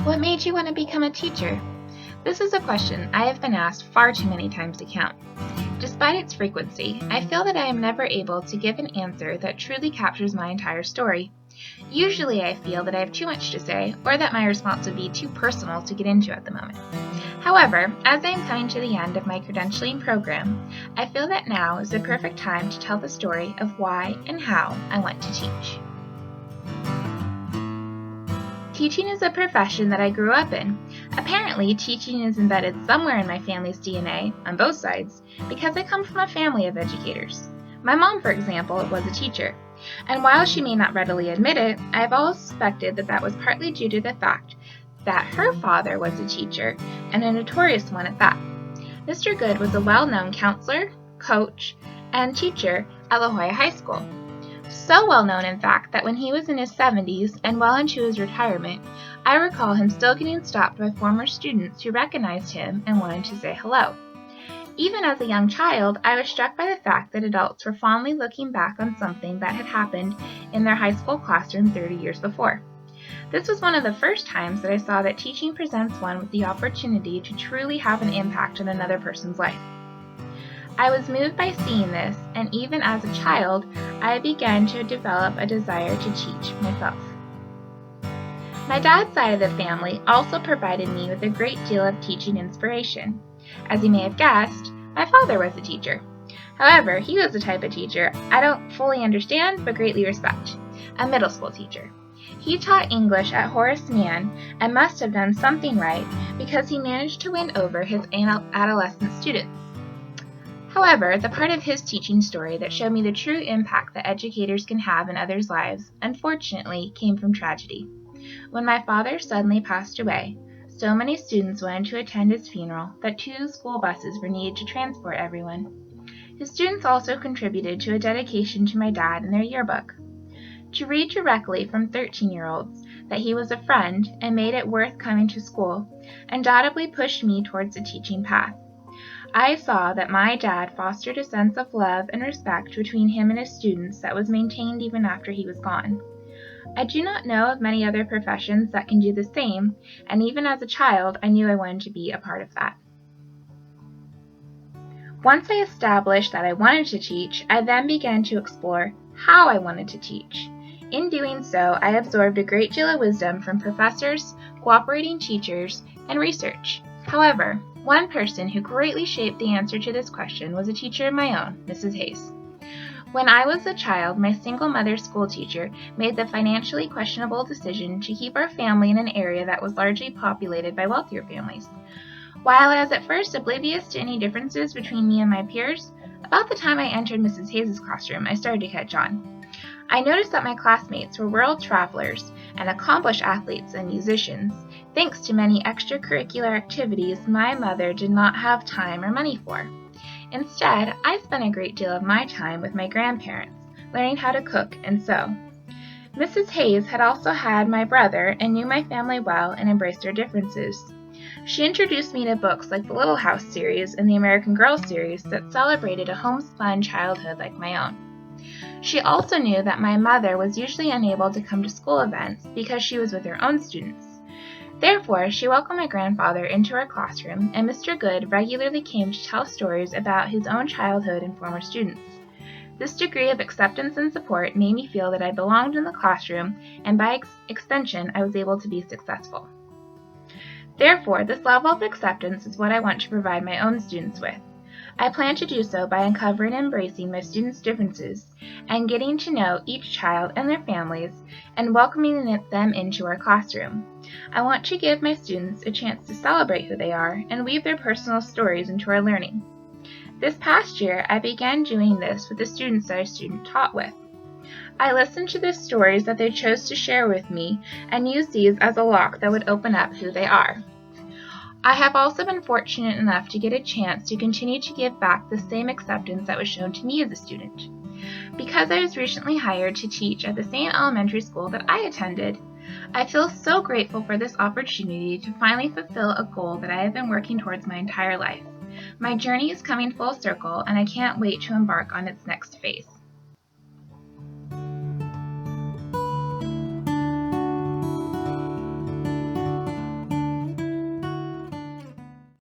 What made you want to become a teacher? This is a question I have been asked far too many times to count. Despite its frequency, I feel that I am never able to give an answer that truly captures my entire story. Usually I feel that I have too much to say, or that my response would be too personal to get into at the moment. However, as I am coming to the end of my credentialing program, I feel that now is the perfect time to tell the story of why and how I want to teach. Teaching is a profession that I grew up in. Apparently, teaching is embedded somewhere in my family's DNA, on both sides, because I come from a family of educators. My mom, for example, was a teacher, and while she may not readily admit it, I have always suspected that that was partly due to the fact that her father was a teacher, and a notorious one at that. Mr. Good was a well-known counselor, coach, and teacher at La Jolla High School. So well known, in fact, that when he was in his 70s and well into his retirement, I recall him still getting stopped by former students who recognized him and wanted to say hello. Even as a young child, I was struck by the fact that adults were fondly looking back on something that had happened in their high school classroom 30 years before. This was one of the first times that I saw that teaching presents one with the opportunity to truly have an impact on another person's life. I was moved by seeing this, and even as a child, I began to develop a desire to teach myself. My dad's side of the family also provided me with a great deal of teaching inspiration. As you may have guessed, my father was a teacher. However, he was the type of teacher I don't fully understand but greatly respect, a middle school teacher. He taught English at Horace Mann and must have done something right because he managed to win over his adolescent students. However, the part of his teaching story that showed me the true impact that educators can have in others' lives, unfortunately, came from tragedy. When my father suddenly passed away, so many students wanted to attend his funeral that 2 school buses were needed to transport everyone. His students also contributed to a dedication to my dad in their yearbook. To read directly from 13-year-olds that he was a friend and made it worth coming to school undoubtedly pushed me towards the teaching path. I saw that my dad fostered a sense of love and respect between him and his students that was maintained even after he was gone. I do not know of many other professions that can do the same, and even as a child, I knew I wanted to be a part of that. Once I established that I wanted to teach, I then began to explore how I wanted to teach. In doing so, I absorbed a great deal of wisdom from professors, cooperating teachers, and research. However, one person who greatly shaped the answer to this question was a teacher of my own, Mrs. Hayes. When I was a child, my single mother school teacher made the financially questionable decision to keep our family in an area that was largely populated by wealthier families. While I was at first oblivious to any differences between me and my peers, about the time I entered Mrs. Hayes' classroom, I started to catch on. I noticed that my classmates were world travelers and accomplished athletes and musicians, thanks to many extracurricular activities my mother did not have time or money for. Instead, I spent a great deal of my time with my grandparents, learning how to cook and sew. Mrs. Hayes had also had my brother and knew my family well and embraced our differences. She introduced me to books like the Little House series and the American Girl series that celebrated a homespun childhood like my own. She also knew that my mother was usually unable to come to school events because she was with her own students. Therefore, she welcomed my grandfather into our classroom, and Mr. Good regularly came to tell stories about his own childhood and former students. This degree of acceptance and support made me feel that I belonged in the classroom, and by extension, I was able to be successful. Therefore, this level of acceptance is what I want to provide my own students with. I plan to do so by uncovering and embracing my students' differences and getting to know each child and their families and welcoming them into our classroom. I want to give my students a chance to celebrate who they are and weave their personal stories into our learning. This past year, I began doing this with the students that I taught with. I listened to the stories that they chose to share with me and used these as a lock that would open up who they are. I have also been fortunate enough to get a chance to continue to give back the same acceptance that was shown to me as a student. Because I was recently hired to teach at the same elementary school that I attended, I feel so grateful for this opportunity to finally fulfill a goal that I have been working towards my entire life. My journey is coming full circle, and I can't wait to embark on its next phase.